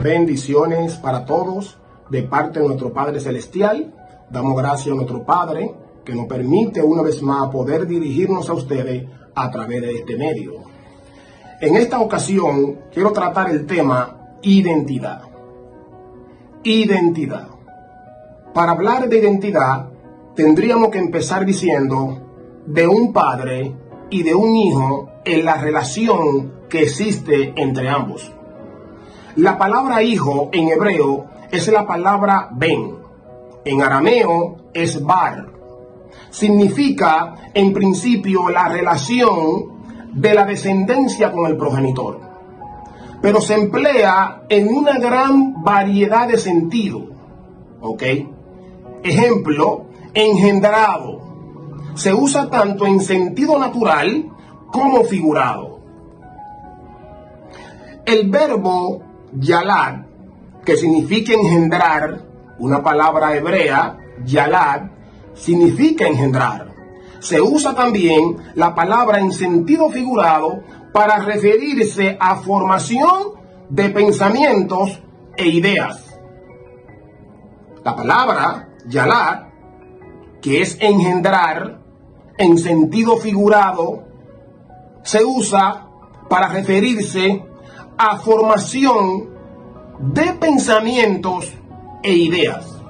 Bendiciones para todos de parte de nuestro Padre Celestial. Damos gracias a nuestro Padre que nos permite una vez más poder dirigirnos a ustedes a través de este medio. En esta ocasión quiero tratar el tema identidad. Identidad. Para hablar de identidad tendríamos que empezar diciendo de un padre y de un hijo en la relación que existe entre ambos. La palabra hijo en hebreo es la palabra ben. En arameo es bar. Significa en principio la relación de la descendencia con el progenitor. Pero se emplea en una gran variedad de sentidos. ¿Ok? Ejemplo, engendrado. Se usa tanto en sentido natural como figurado. El verbo yalad, que significa engendrar, una palabra hebrea, yalad, significa engendrar. Se usa también la palabra en sentido figurado para referirse a formación de pensamientos e ideas. La palabra yalad, que es engendrar en sentido figurado, se usa para referirse a formación de pensamientos e ideas.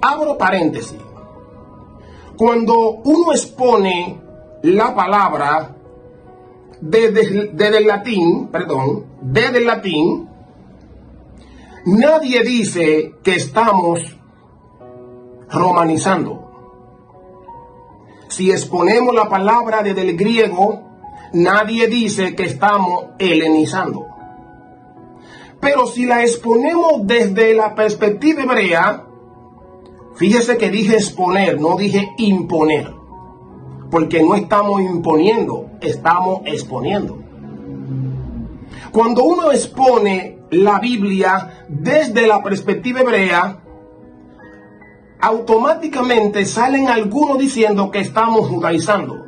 Abro paréntesis. Cuando uno expone la palabra desde el latín, nadie dice que estamos romanizando. Si exponemos la palabra desde el griego, nadie dice que estamos helenizando. Pero si la exponemos desde la perspectiva hebrea, fíjese que dije exponer, no dije imponer. Porque no estamos imponiendo, estamos exponiendo. Cuando uno expone la Biblia desde la perspectiva hebrea, automáticamente salen algunos diciendo que estamos judaizando.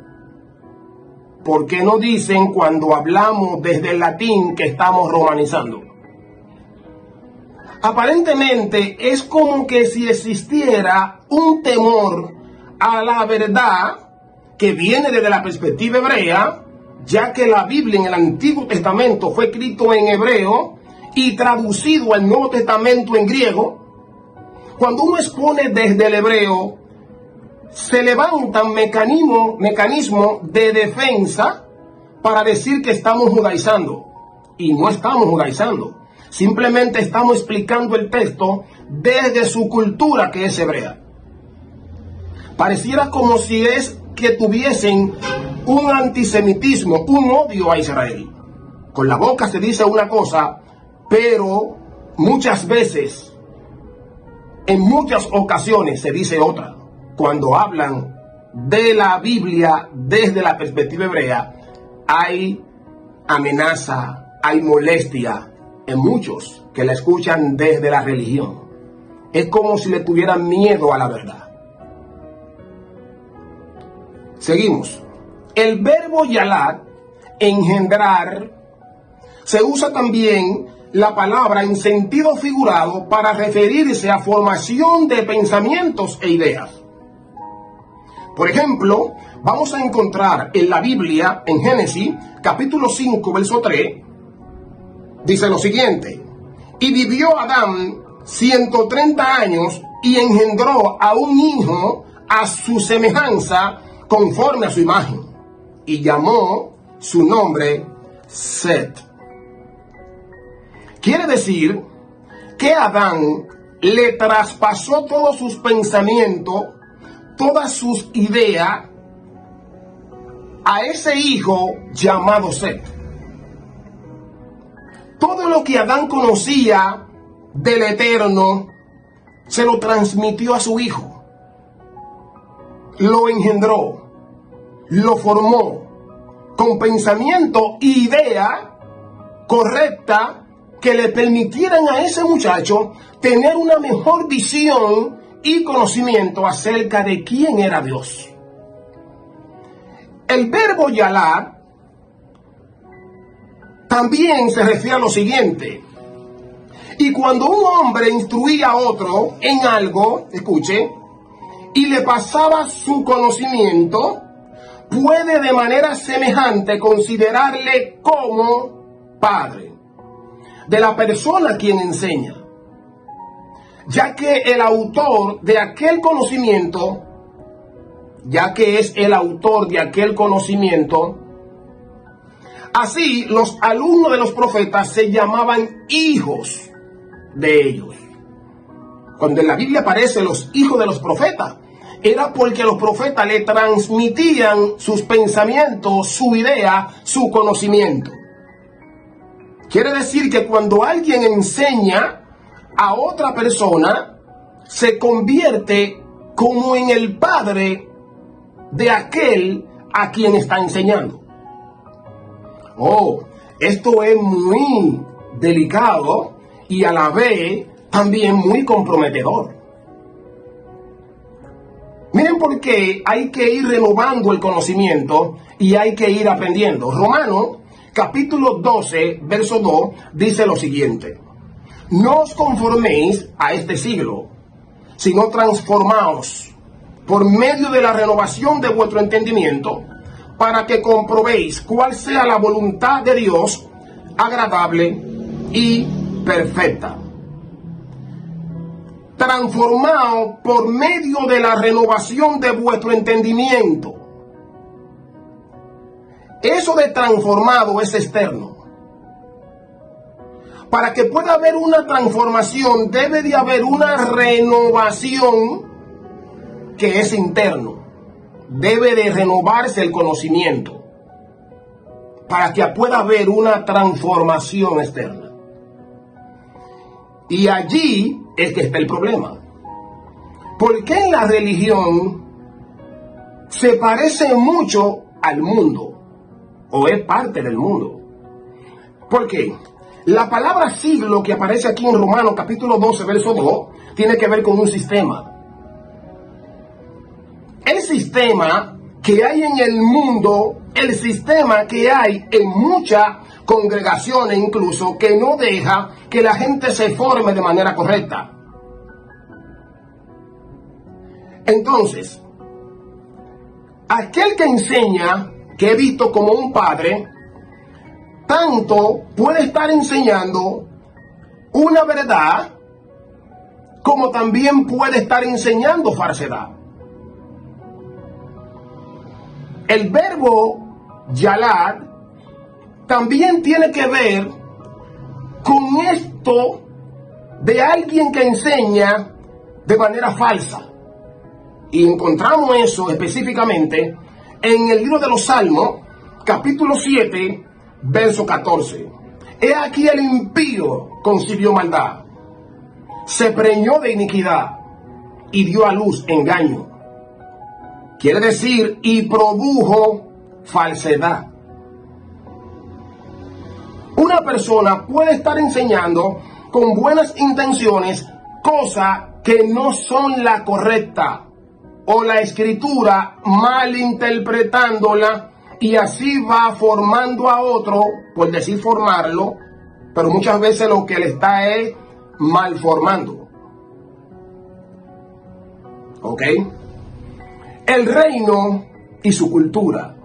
¿Por qué no dicen cuando hablamos desde el latín que estamos romanizando? Aparentemente es como que si existiera un temor a la verdad que viene desde la perspectiva hebrea, ya que la Biblia en el Antiguo Testamento fue escrito en hebreo y traducido al Nuevo Testamento en griego. Cuando uno expone desde el hebreo, se levantan mecanismos de defensa para decir que estamos judaizando. Y no estamos judaizando. Simplemente estamos explicando el texto desde su cultura, que es hebrea. Pareciera como si es que tuviesen un antisemitismo, un odio a Israel. Con la boca se dice una cosa, pero muchas veces, en muchas ocasiones se dice otra. Cuando hablan de la Biblia desde la perspectiva hebrea, hay amenaza, hay molestia en muchos que la escuchan desde la religión. Es como si le tuvieran miedo a la verdad. Seguimos. El verbo yalad, engendrar, se usa también la palabra en sentido figurado para referirse a formación de pensamientos e ideas. Por ejemplo, vamos a encontrar en la Biblia, en Génesis, capítulo 5, verso 3, dice lo siguiente: y vivió Adán 130 años y engendró a un hijo a su semejanza conforme a su imagen, y llamó su nombre Set. Quiere decir que Adán le traspasó todos sus pensamientos, todas sus ideas a ese hijo llamado Set. Todo lo que Adán conocía del Eterno se lo transmitió a su hijo. Lo engendró, lo formó con pensamiento e idea correcta que le permitieran a ese muchacho tener una mejor visión y conocimiento acerca de quién era Dios. El verbo yalad también se refiere a lo siguiente: Y cuando un hombre instruía a otro en algo, escuche, y le pasaba su conocimiento, puede de manera semejante considerarle como padre de la persona a quien enseña, ya que el autor de aquel conocimiento, así los alumnos de los profetas se llamaban hijos de ellos. Cuando en la Biblia aparecen los hijos de los profetas, era porque los profetas le transmitían sus pensamientos, su idea, su conocimiento. Quiere decir que cuando alguien enseña a otra persona, se convierte como en el padre de aquel a quien está enseñando. Oh, esto es muy delicado y a la vez también muy comprometedor. Miren por qué hay que ir renovando el conocimiento y hay que ir aprendiendo. Romanos capítulo 12, verso 2, dice lo siguiente: no os conforméis a este siglo, sino transformaos por medio de la renovación de vuestro entendimiento, para que comprobéis cuál sea la voluntad de Dios, agradable y perfecta. Transformaos por medio de la renovación de vuestro entendimiento. Eso de transformado es externo. Para que pueda haber una transformación, debe de haber una renovación que es interno. Debe de renovarse el conocimiento para que pueda haber una transformación externa. Y allí es que está el problema. ¿Por qué en la religión se parece mucho al mundo? ¿O es parte del mundo? ¿Por qué? La palabra siglo que aparece aquí en Romanos capítulo 12, verso 2, tiene que ver con un sistema. El sistema que hay en el mundo, el sistema que hay en muchas congregaciones incluso, que no deja que la gente se forme de manera correcta. Entonces, aquel que enseña, que he visto como un padre, tanto puede estar enseñando una verdad, como también puede estar enseñando falsedad. El verbo yalar también tiene que ver con esto de alguien que enseña de manera falsa. Y encontramos eso específicamente en el libro de los Salmos, capítulo 7, verso 14. He aquí el impío concibió maldad, se preñó de iniquidad y dio a luz engaño. Quiere decir, y produjo falsedad. Una persona puede estar enseñando con buenas intenciones cosas que no son la correcta, o la escritura malinterpretándola, y así va formando a otro, por decir formarlo, pero muchas veces lo que le está es malformando. ¿Ok? El reino y su cultura.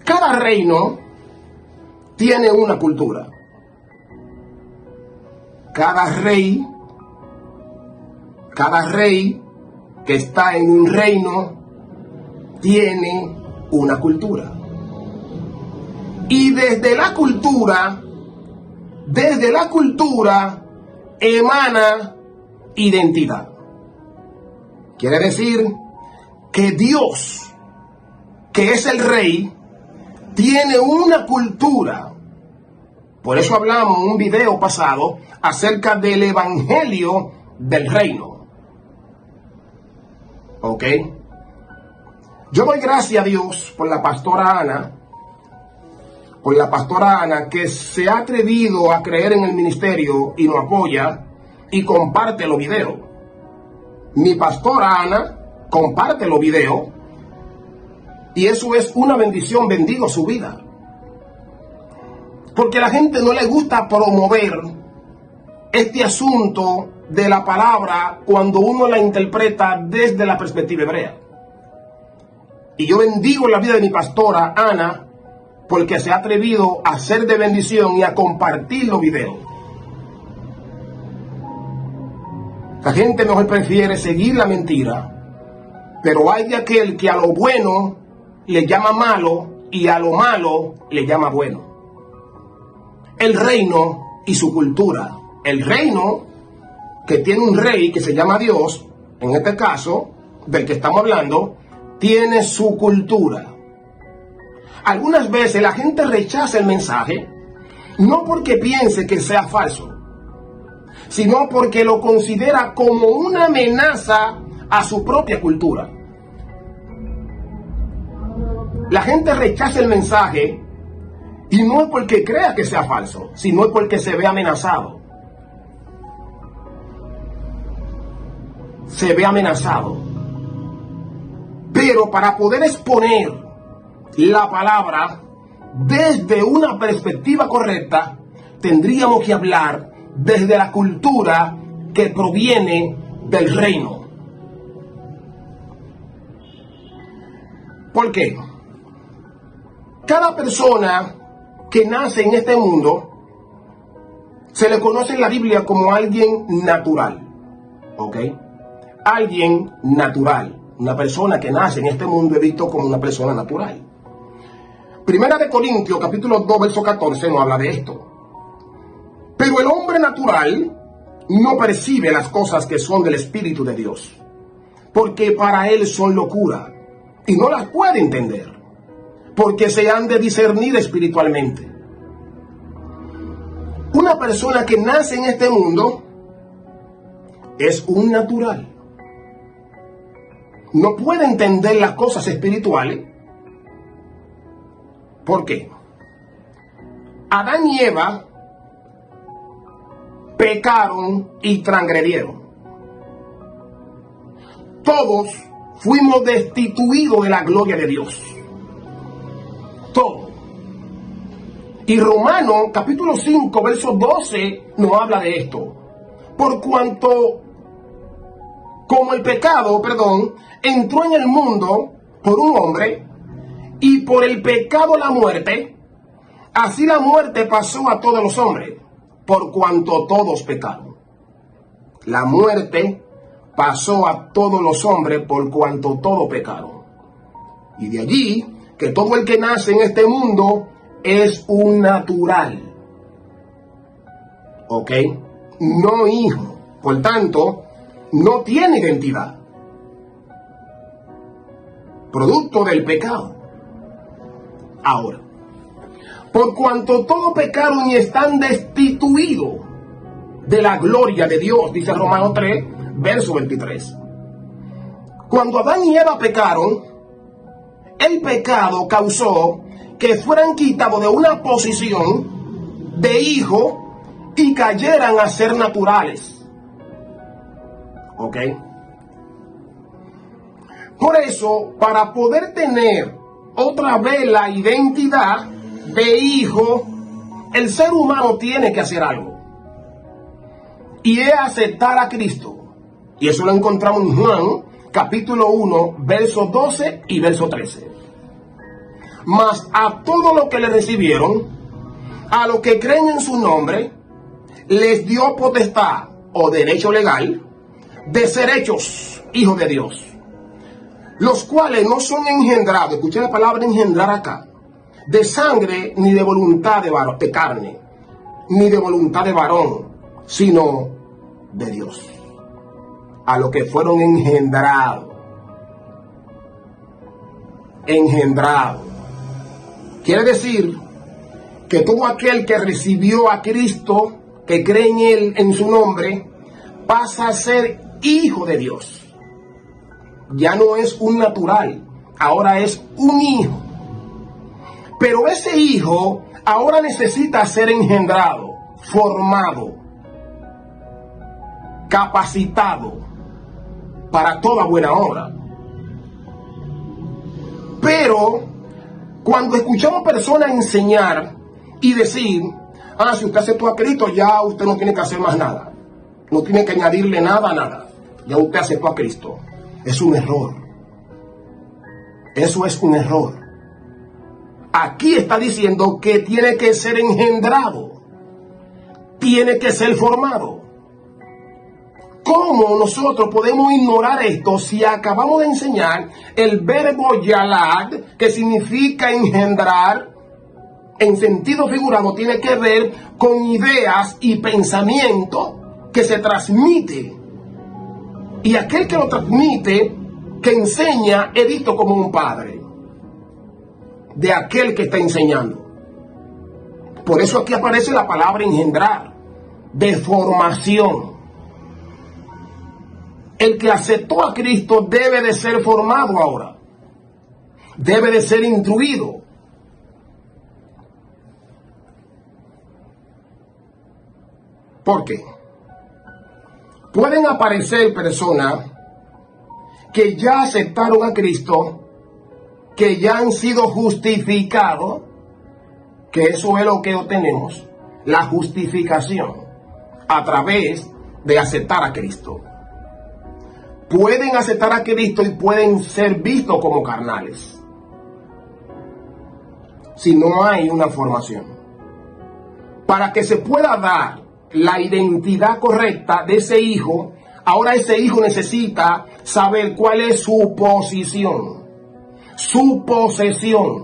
Cada reino tiene una cultura. Cada rey que está en un reino tiene una cultura. Y desde la cultura emana identidad. Quiere decir que Dios, que es el rey, tiene una cultura. Por eso hablamos en un video pasado acerca del evangelio del reino. ¿Ok? Yo doy gracias a Dios por la pastora Ana, que se ha atrevido a creer en el ministerio y nos apoya y comparte los videos. Mi pastora Ana comparte los videos y eso es una bendición. Bendigo su vida, porque a la gente no le gusta promover este asunto de la palabra cuando uno la interpreta desde la perspectiva hebrea. Y yo bendigo la vida de mi pastora Ana porque se ha atrevido a ser de bendición y a compartir los videos. La gente mejor prefiere seguir la mentira, pero hay de aquel que a lo bueno le llama malo y a lo malo le llama bueno. El reino y su cultura. El reino que tiene un rey que se llama Dios, en este caso del que estamos hablando, tiene su cultura. Algunas veces la gente rechaza el mensaje, no porque piense que sea falso, sino porque lo considera como una amenaza a su propia cultura. La gente rechaza el mensaje y no es porque crea que sea falso, sino es porque se ve amenazado. Se ve amenazado. Pero para poder exponer la palabra desde una perspectiva correcta, tendríamos que hablar desde la cultura que proviene del reino. ¿Por qué? Cada persona que nace en este mundo se le conoce en la Biblia como alguien natural. ¿Ok? Alguien natural. Una persona que nace en este mundo es visto como una persona natural. Primera de Corintios, capítulo 2, verso 14, nos habla de esto. Pero el hombre natural no percibe las cosas que son del Espíritu de Dios, porque para él son locura, y no las puede entender, porque se han de discernir espiritualmente. Una persona que nace en este mundo es un natural. No puede entender las cosas espirituales. ¿Por qué? Adán y Eva pecaron y transgredieron. Todos fuimos destituidos de la gloria de Dios. Todos. Y Romanos capítulo 5, verso 12 nos habla de esto. Por cuanto, como el pecado, entró en el mundo por un hombre, y por el pecado la muerte, así la muerte pasó a todos los hombres, por cuanto todos pecaron. La muerte pasó a todos los hombres por cuanto todos pecaron. Y de allí que todo el que nace en este mundo es un natural. ¿Ok? No hijo. Por tanto, no tiene identidad. Producto del pecado. Ahora, por cuanto todos pecaron y están destituidos de la gloria de Dios, dice Romanos 3, verso 23. Cuando Adán y Eva pecaron, el pecado causó que fueran quitados de una posición de hijo y cayeran a ser naturales. ¿Ok? Por eso, para poder tener otra vez la identidad de hijo, el ser humano tiene que hacer algo. Y es aceptar a Cristo. Y eso lo encontramos en Juan, capítulo 1, versos 12 y verso 13. Mas a todos los que le recibieron, a los que creen en su nombre, les dio potestad o derecho legal de ser hechos hijos de Dios. Los cuales no son engendrados, escuchen la palabra engendrar acá, de sangre ni de voluntad de carne, ni de voluntad de varón, sino de Dios. A los que fueron engendrados. Engendrados. Quiere decir que todo aquel que recibió a Cristo, que cree en Él, en su nombre, pasa a ser hijo de Dios. Ya no es un natural, ahora es un hijo. Pero ese hijo ahora necesita ser engendrado, formado, capacitado para toda buena obra. Pero cuando escuchamos personas enseñar y decir, Si usted aceptó a Cristo, ya usted no tiene que hacer más nada. No tiene que añadirle nada a nada. Ya usted aceptó a Cristo. Es un error. Eso es un error. Aquí está diciendo que tiene que ser engendrado. Tiene que ser formado. ¿Cómo nosotros podemos ignorar esto si acabamos de enseñar el verbo yalad, que significa engendrar? En sentido figurado tiene que ver con ideas y pensamiento que se transmite. Y aquel que lo transmite, que enseña, es visto como un padre de aquel que está enseñando. Por eso aquí aparece la palabra engendrar, de formación. El que aceptó a Cristo debe de ser formado ahora. Debe de ser instruido. ¿Por qué? Pueden aparecer personas que ya aceptaron a Cristo, que ya han sido justificados, que eso es lo que obtenemos, la justificación, a través de aceptar a Cristo. Pueden aceptar a Cristo y pueden ser vistos como carnales, si no hay una formación. Para que se pueda dar la identidad correcta de ese hijo, ahora ese hijo necesita saber cuál es su posición, su posesión,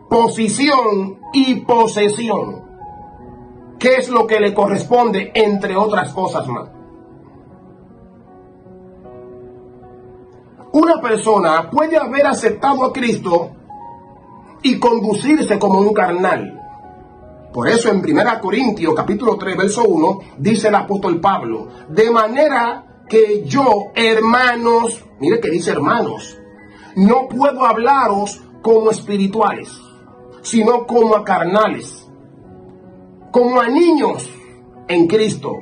posición y posesión. ¿Qué es lo que le corresponde, entre otras cosas más? Una persona puede haber aceptado a Cristo y conducirse como un carnal. Por eso en 1 Corintios capítulo 3, verso 1, dice el apóstol Pablo: de manera que yo, hermanos, mire que dice hermanos, no puedo hablaros como espirituales, sino como a carnales, como a niños en Cristo.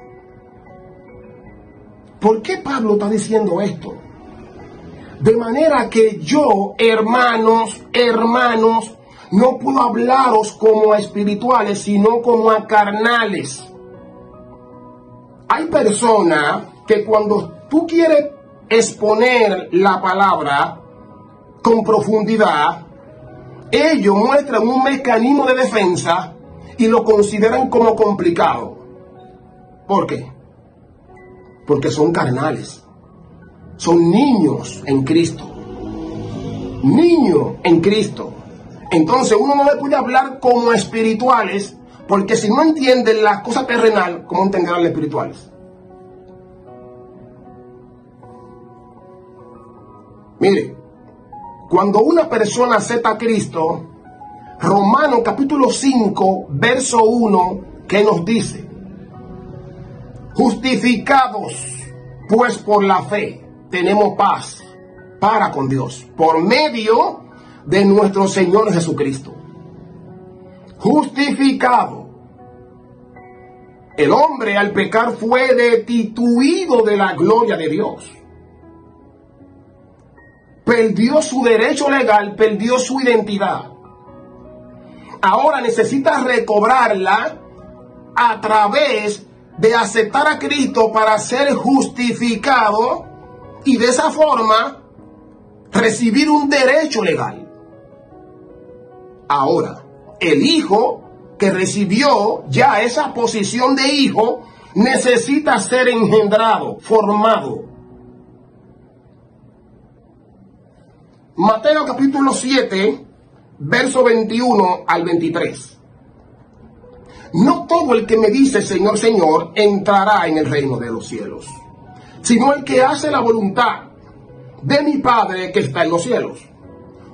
¿Por qué Pablo está diciendo esto? De manera que yo, hermanos, no puedo hablaros como a espirituales, sino como a carnales. Hay personas que cuando tú quieres exponer la palabra con profundidad, ellos muestran un mecanismo de defensa y lo consideran como complicado. ¿Por qué? Porque son carnales. Son niños en Cristo. Niños en Cristo. Entonces uno no le puede hablar como espirituales, porque si no entienden las cosas terrenales, ¿cómo entenderán las espirituales? Mire, cuando una persona acepta a Cristo, Romanos capítulo 5, verso 1, ¿qué nos dice? Justificados, pues por la fe, tenemos paz para con Dios, por medio de nuestro Señor Jesucristo. Justificado. El hombre al pecar fue destituido de la gloria de Dios. Perdió su derecho legal, perdió su identidad. Ahora necesita recobrarla a través de aceptar a Cristo para ser justificado y de esa forma recibir un derecho legal. Ahora, el hijo que recibió ya esa posición de hijo necesita ser engendrado, formado. Mateo capítulo 7, verso 21 al 23. No todo el que me dice Señor, Señor, entrará en el reino de los cielos, sino el que hace la voluntad de mi Padre que está en los cielos.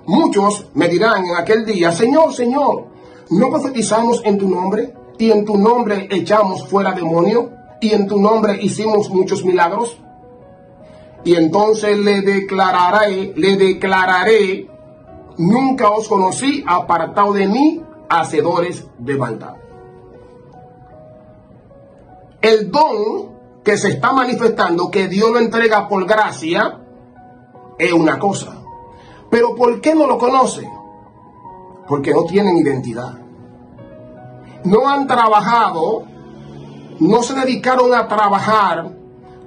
Muchos me dirán en aquel día: Señor, Señor, ¿no profetizamos en tu nombre? Y en tu nombre echamos fuera demonios, y en tu nombre hicimos muchos milagros. Y entonces le declararé, nunca os conocí, apartado de mí, hacedores de maldad. El don que se está manifestando, que Dios lo entrega por gracia, es una cosa. Pero ¿por qué no lo conocen? Porque no tienen identidad. no han trabajado, no se dedicaron a trabajar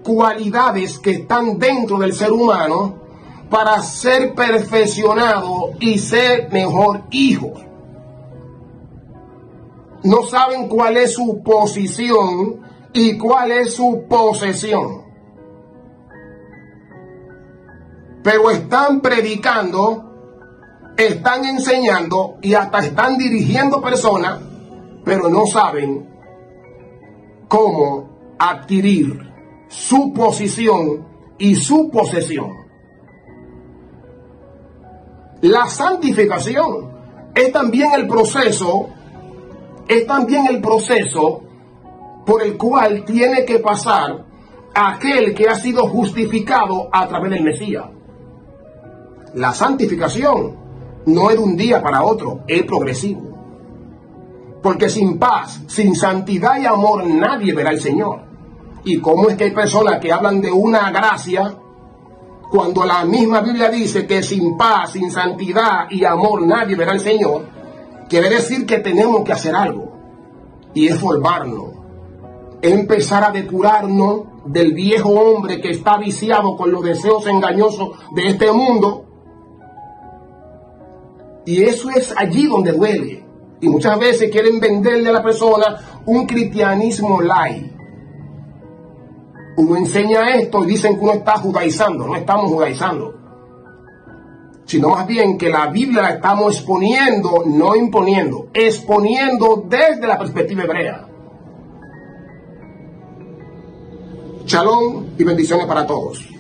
cualidades que están dentro del ser humano para ser perfeccionado y ser mejor hijo. No saben cuál es su posición y cuál es su posesión. Pero están predicando, están enseñando y hasta están dirigiendo personas, pero no saben cómo adquirir su posición y su posesión. La santificación es también el proceso por el cual tiene que pasar aquel que ha sido justificado a través del Mesías. La santificación no es de un día para otro, es progresivo. Porque sin paz, sin santidad y amor, nadie verá al Señor. ¿Y cómo es que hay personas que hablan de una gracia cuando la misma Biblia dice que sin paz, sin santidad y amor nadie verá al Señor? Quiere decir que tenemos que hacer algo, y es formarnos, empezar a depurarnos del viejo hombre que está viciado con los deseos engañosos de este mundo. Y eso es allí donde duele. Y muchas veces quieren venderle a la persona un cristianismo light. Uno enseña esto y dicen que uno está judaizando. No estamos judaizando, sino más bien que la Biblia la estamos exponiendo, no imponiendo, exponiendo desde la perspectiva hebrea. Shalom y bendiciones para todos.